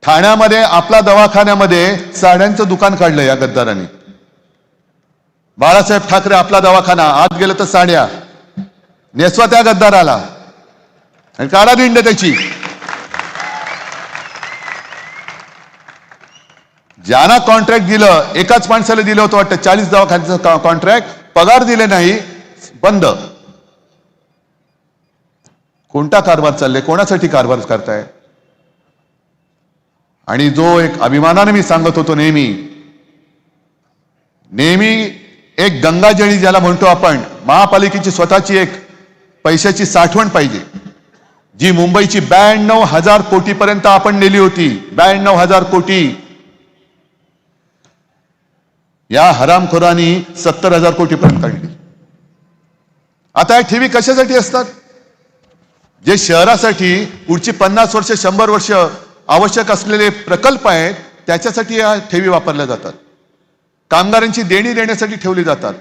ठाण्यामध्ये आपला दवाखान्यामध्ये साड्यांचं दुकान काढलं या गद्दारांनी. बाळासाहेब ठाकरे आपला दवाखाना, आत गेलं तर साड्या नेसवा त्या गद्दाराला आणि काढा दिंड त्याची. ज्यांना कॉन्ट्रॅक्ट दिलं, एकाच माणसाला दिलं होतं वाटतं 40 दवाखान्याचं कॉन्ट्रॅक्ट, पगार दिले नाही, बंद. कोणता कारभार चालले, कोणासाठी कारभार करताय? आणि जो एक अभिमानाने मी सांगत होतो नेहमी एक गंगाजळी ज्याला म्हणतो आपण, महापालिकेची स्वतःची एक पैशाची साठवण पाहिजे, जी मुंबईची 92,000 कोटीपर्यंत आपण नेली होती. 92,000 कोटी या हरामखोरांनी 70,000 कोटीपर्यंत आणली. आता या ठेवी कशासाठी असतात? जे शहरासाठी पुढची 50 वर्ष 100 वर्ष आवश्यक असलेले प्रकल्प आहेत त्याच्यासाठी या ठेवी वापरल्या जातात. कामगारांची देणी देण्यासाठी ठेवली जातात.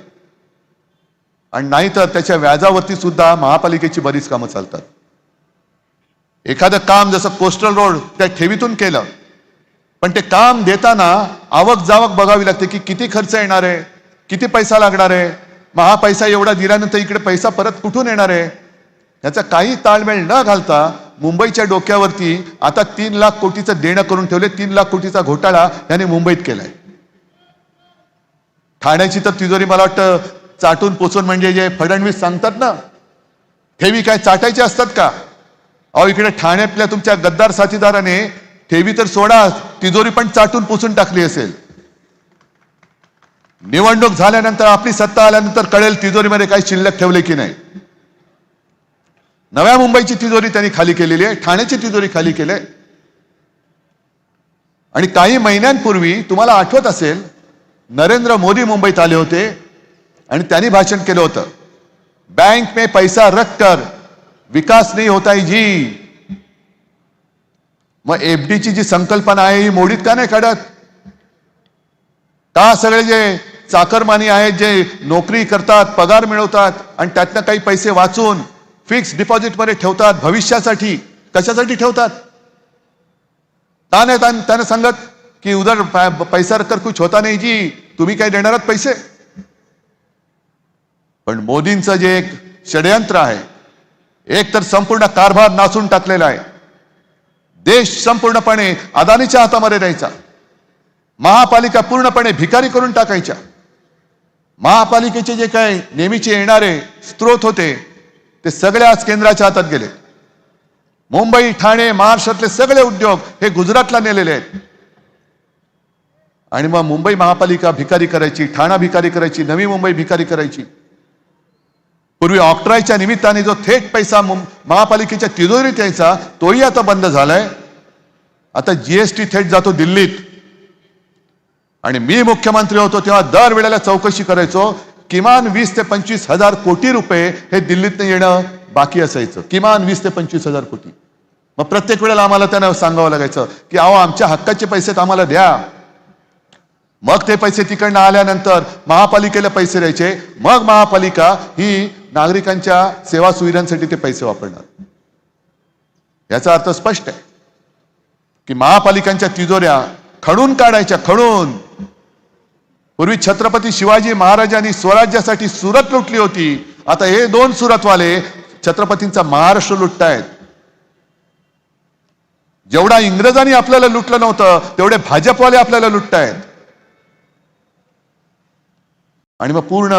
आणि नाहीतर त्याच्या व्याजावरती सुद्धा महापालिकेची बरीच कामं चालतात. एखादं काम जसं कोस्टल रोड त्या ठेवीतून केलं, पण ते काम देताना आवक जावक बघावी लागते की किती खर्च येणार आहे, किती पैसा लागणार आहे, मग हा पैसा एवढा दिल्यानंतर इकडे पैसा परत कुठून येणार आहे, याचा काही ताळमेळ न घालता मुंबईच्या डोक्यावरती आता 3 लाख कोटीचं देणं करून ठेवले. 3 लाख कोटीचा घोटाळा याने मुंबईत केलाय. ठाण्याची तर तिजोरी मला वाटतं चाटून पोचून, म्हणजे जे फडणवीस सांगतात ना, ठेवी काय चाटायचे असतात का? अहो, इकडे ठाण्यातल्या तुमच्या गद्दार साथीदाराने ठेवी तर सोडा, तिजोरी पण चाटून पुसून टाकली असेल. निवडणूक झाल्यानंतर, आपली सत्ता आल्यानंतर कळेल तिजोरीमध्ये काही शिल्लक ठेवले की नाही. नव्या मुंबईची तिजोरी त्यांनी खाली केलेली आहे, ठाण्याची तिजोरी खाली केली. आणि काही महिन्यांपूर्वी तुम्हाला आठवत असेल, नरेंद्र मोदी मुंबईत आले होते आणि त्यांनी भाषण केलं होतं, बैंक में पैसा रख कर विकास नहीं होता है जी. मग एफडीची जी संकल्पना आहे ही मोडीत का नाही काढत? का सगळे जे चाकरमानी आहेत, जे नोकरी करतात, पगार मिळवतात आणि त्यातनं काही पैसे वाचून फिक्स डिपॉझिट मध्ये ठेवतात भविष्यासाठी, कशासाठी ठेवतात? का नाही त्याने सांगत की उधर पैसा रखकर कुछ होता नहीं जी, तुम्ही काय देणार आहात पैसे? पण मोदींचं जे एक षडयंत्र आहे, एक तर संपूर्ण कारभार नासून टाकलेला आहे. देश संपूर्णपणे अदानीच्या हातामध्ये द्यायचा, महापालिका पूर्णपणे भिकारी करून टाकायच्या. महापालिकेचे जे काय नेहमीचे येणारे स्रोत होते ते सगळे आज केंद्राच्या हातात गेले. मुंबई, ठाणे, महाराष्ट्रातले सगळे उद्योग हे गुजरातला नेलेले आहेत. आणि मग मुंबई महापालिका भिकारी करायची, ठाणा भिकारी करायची, नवी मुंबई भिकारी करायची. पूर्वी ऑक्ट्रॉयच्या निमित्ताने जो थेट पैसा महापालिकेच्या तिजोरीत यायचा तोही आता बंद झालाय. आता जीएसटी थेट जातो दिल्लीत. आणि मी मुख्यमंत्री होतो तेव्हा दर वेळेला चौकशी करायचो, किमान 20 ते 25 हजार कोटी रुपये हे दिल्लीतनं येणं बाकी असायचं. किमान 20 ते 25 हजार कोटी. मग प्रत्येक वेळेला आम्हाला त्यांना सांगावं लागायचं की अहो, आमच्या हक्काचे पैसे आम्हाला द्या. मग ते पैसे तिकडनं आल्यानंतर महापालिकेला पैसे द्यायचे. मग महापालिका ही नागरिकांच्या सेवा सुविधांसाठी ते पैसे वापरणार. याचा अर्थ स्पष्ट आहे की महापालिकांच्या तिजोऱ्या खणून काढायच्या, खणून. पूर्वी छत्रपती शिवाजी महाराजांनी स्वराज्यासाठी सुरत लुटली होती. आता हे 2 सुरतवाले छत्रपतींचा महाराष्ट्र लुटतायत. जेवढा इंग्रजांनी आपल्याला लुटलं नव्हतं तेवढे भाजपवाले आपल्याला लुटतायत. आणि मग पूर्ण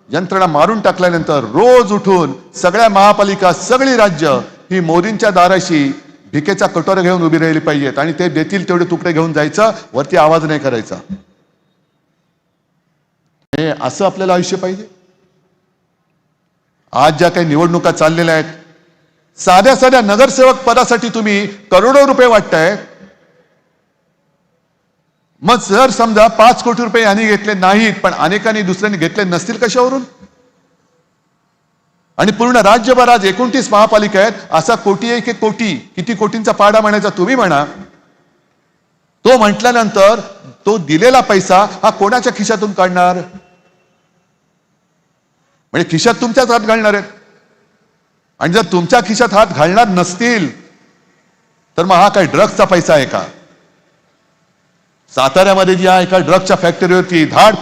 यंत्रणा मारून टाकल्यानंतर रोज उठून सगळ्या महापालिका, सगळी राज्य ही मोदींच्या दाराशी भिकेचा कटोरा घेऊन उभी राहिली पाहिजेत. आणि ते देतील तेवढे तुकडे घेऊन जायचं, वरती आवाज नाही करायचा. हे असं आपल्याला आयुष्य पाहिजे? आज ज्या काही निवडणुका चाललेल्या आहेत, साध्या साध्या नगरसेवक पदासाठी तुम्ही करोडो रुपये वाटताय. मग जर समजा 5 कोटी रुपये यांनी घेतले नाहीत, पण अनेकांनी दुसऱ्यांनी घेतले नसतील, कशावरून? आणि पूर्ण राज्यभर आज 29 महापालिका आहेत. असा कोटी एक एक कोटी, किती कोटींचा पाडा म्हणायचा तुम्ही म्हणा. तो म्हटल्यानंतर तो दिलेला पैसा हा कोणाच्या खिशातून काढणार? म्हणजे खिशात तुमच्याच हात घालणार आहेत. आणि जर तुमच्या खिशात हात घालणार नसतील तर मग हा काय ड्रग्सचा पैसा आहे का? साताऱ्यामध्ये ज्या एका ड्रगच्या फॅक्टरीवरती धाड